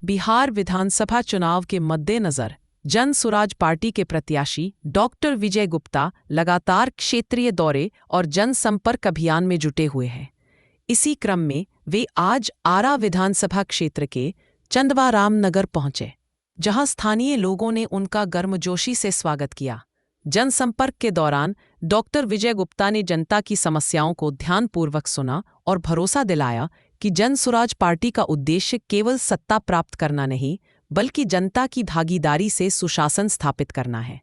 बिहार विधानसभा चुनाव के मद्देनजर जन सुराज पार्टी के प्रत्याशी डॉक्टर विजय गुप्ता लगातार क्षेत्रीय दौरे और जनसंपर्क अभियान में जुटे हुए हैं। इसी क्रम में वे आज आरा विधानसभा क्षेत्र के चंदवाराम नगर पहुंचे, जहां स्थानीय लोगों ने उनका गर्मजोशी से स्वागत किया। जनसंपर्क के दौरान डॉक्टर विजय गुप्ता ने जनता की समस्याओं को ध्यानपूर्वक सुना और भरोसा दिलाया कि जन सुराज पार्टी का उद्देश्य केवल सत्ता प्राप्त करना नहीं, बल्कि जनता की भागीदारी से सुशासन स्थापित करना है।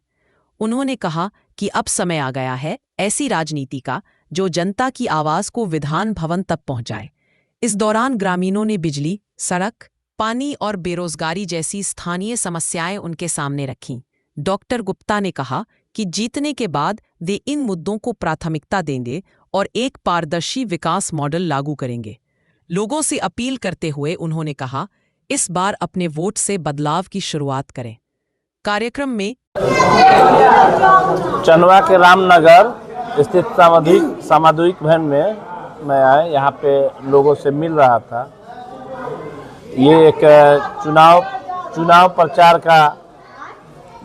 उन्होंने कहा कि अब समय आ गया है ऐसी राजनीति का जो जनता की आवाज को विधान भवन तक पहुंचाए। इस दौरान ग्रामीणों ने बिजली, सड़क, पानी और बेरोजगारी जैसी स्थानीय समस्याएं उनके सामने रखीं। डॉक्टर गुप्ता ने कहा कि जीतने के बाद वे इन मुद्दों को प्राथमिकता देंगे और एक पारदर्शी विकास मॉडल लागू करेंगे। लोगों से अपील करते हुए उन्होंने कहा, इस बार अपने वोट से बदलाव की शुरुआत करें। कार्यक्रम में चंदवा के रामनगर स्थित सामुदायिक भवन में मैं आया, यहाँ पे लोगों से मिल रहा था। ये एक चुनाव प्रचार का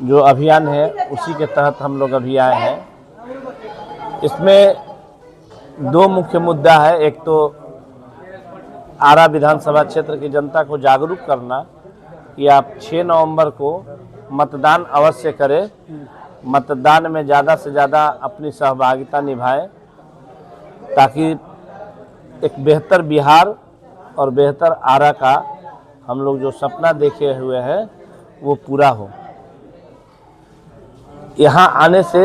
जो अभियान है उसी के तहत हम लोग अभी आए हैं। इसमें दो मुख्य मुद्दा है। एक तो आरा विधानसभा क्षेत्र की जनता को जागरूक करना कि आप 6 नवंबर को मतदान अवश्य करें, मतदान में ज़्यादा से ज़्यादा अपनी सहभागिता निभाएं, ताकि एक बेहतर बिहार और बेहतर आरा का हम लोग जो सपना देखे हुए हैं वो पूरा हो। यहाँ आने से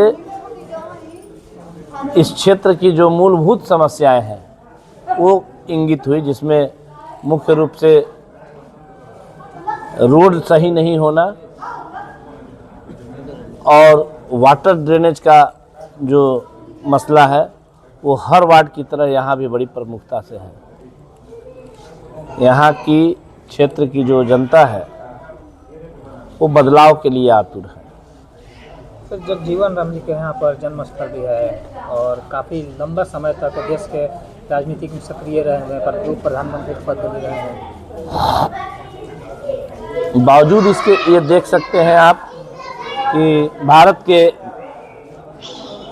इस क्षेत्र की जो मूलभूत समस्याएं हैं वो इंगित हुई, जिसमें मुख्य रूप से रोड सही नहीं होना और वाटर ड्रेनेज का जो मसला है वो हर वार्ड की तरह यहाँ भी बड़ी प्रमुखता से है। यहाँ की क्षेत्र की जो जनता है वो बदलाव के लिए आतुर है। सर, जगजीवन राम जी के यहाँ पर जन्मस्थल भी है और काफ़ी लंबा समय तक देश के राजनीतिक में सक्रिय रहे हैं, पर पूर्व प्रधानमंत्री पद भी रहे हैं। बावजूद इसके ये देख सकते हैं आप कि भारत के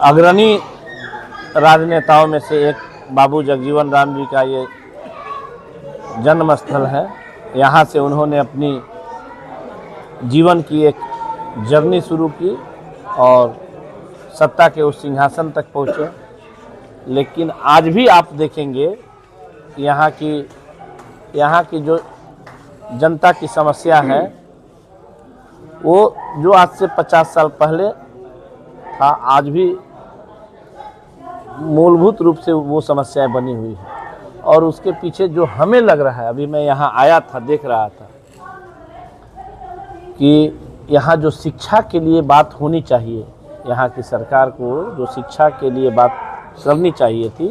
अग्रणी राजनेताओं में से एक बाबू जगजीवन राम जी का ये जन्मस्थल है। यहाँ से उन्होंने अपनी जीवन की एक जर्नी शुरू की और सत्ता के उस सिंहासन तक पहुँचे। लेकिन आज भी आप देखेंगे यहाँ की जो जनता की समस्या है वो जो आज से 50 साल पहले था, आज भी मूलभूत रूप से वो समस्याएं बनी हुई है। और उसके पीछे जो हमें लग रहा है, अभी मैं यहाँ आया था, देख रहा था कि यहाँ जो शिक्षा के लिए बात होनी चाहिए, यहाँ की सरकार को जो शिक्षा के लिए बात करनी चाहिए थी,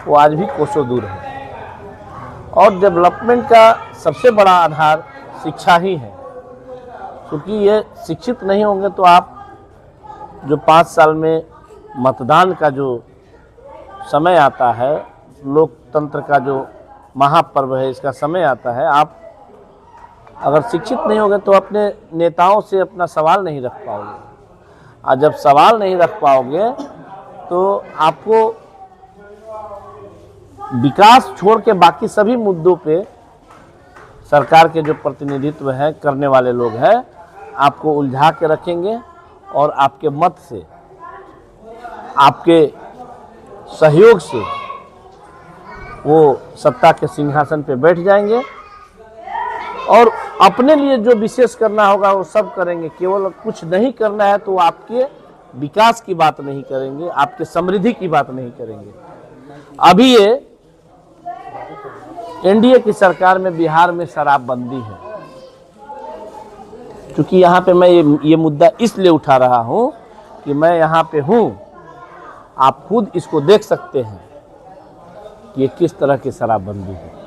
वो आज भी कोसों दूर है। और डेवलपमेंट का सबसे बड़ा आधार शिक्षा ही है, क्योंकि ये शिक्षित नहीं होंगे तो आप जो 5 साल में मतदान का जो समय आता है, लोकतंत्र का जो महापर्व है, इसका समय आता है, आप अगर शिक्षित नहीं होंगे तो अपने नेताओं से अपना सवाल नहीं रख पाओगे। और जब सवाल नहीं रख पाओगे तो आपको विकास छोड़ के बाकी सभी मुद्दों पे सरकार के जो प्रतिनिधित्व है करने वाले लोग हैं, आपको उलझा के रखेंगे और आपके मत से, आपके सहयोग से वो सत्ता के सिंहासन पे बैठ जाएंगे और अपने लिए जो विशेष करना होगा वो सब करेंगे। केवल कुछ नहीं करना है तो आपके विकास की बात नहीं करेंगे, आपके समृद्धि की बात नहीं करेंगे। अभी ये एनडीए की सरकार में बिहार में शराबबंदी है। क्योंकि यहाँ पे मैं ये मुद्दा इसलिए उठा रहा हूँ कि मैं यहाँ पे हूँ, आप खुद इसको देख सकते हैं कि ये किस तरह की शराबबंदी है।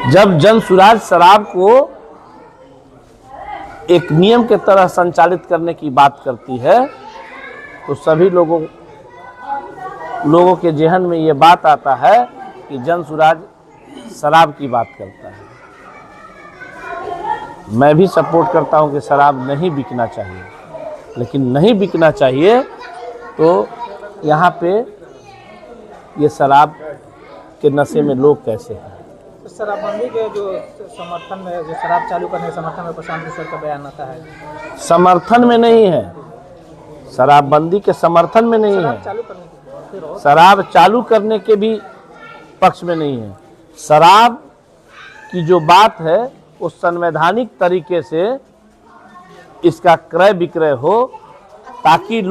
जब जन सुराज शराब को एक नियम के तरह संचालित करने की बात करती है तो सभी लोगों के जेहन में ये बात आता है कि जन सुराज शराब की बात करता है। मैं भी सपोर्ट करता हूं कि शराब नहीं बिकना चाहिए, लेकिन नहीं बिकना चाहिए तो यहाँ पे ये शराब के नशे में लोग कैसे हैं। तो शराबबंदी के जो समर्थन में, जो शराब चालू करने के समर्थन में प्रशांत किशोर का बयान आता है, समर्थन में नहीं है, शराबबंदी के समर्थन में नहीं है, चालू करने की फिर और शराब चालू करने के भी पक्ष में नहीं है। शराब की जो बात है वो संवैधानिक तरीके से इसका क्रय विक्रय हो, ताकि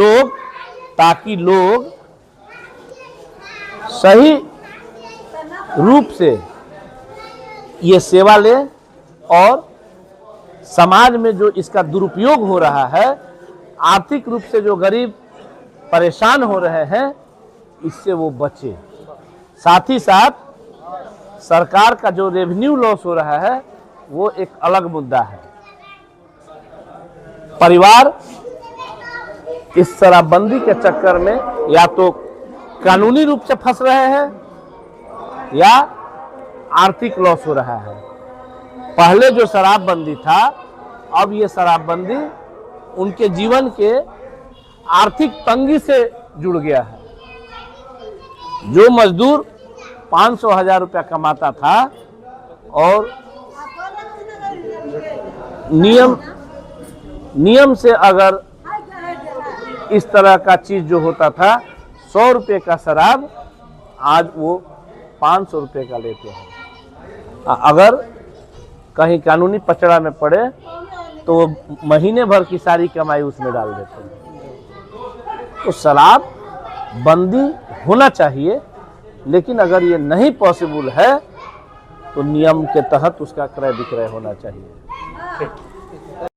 लोग सही रूप से ये सेवा ले और समाज में जो इसका दुरुपयोग हो रहा है, आर्थिक रूप से जो गरीब परेशान हो रहे हैं, इससे वो बचे। साथ ही साथ सरकार का जो रेवेन्यू लॉस हो रहा है वो एक अलग मुद्दा है। परिवार इस शराबबंदी के चक्कर में या तो कानूनी रूप से फंस रहे हैं या आर्थिक लॉस हो रहा है। पहले जो शराबबंदी था, अब ये शराबबंदी उनके जीवन के आर्थिक तंगी से जुड़ गया है। जो मजदूर 500,000 रुपया कमाता था और नियम से अगर इस तरह का चीज जो होता था, 100 रुपये का शराब, आज वो 500 रुपये का लेते हैं। अगर कहीं कानूनी पचड़ा में पड़े तो वो महीने भर की सारी कमाई उसमें डाल देते हैं। तो शराब बंदी होना चाहिए, लेकिन अगर ये नहीं पॉसिबल है तो नियम के तहत उसका क्रय विक्रय होना चाहिए।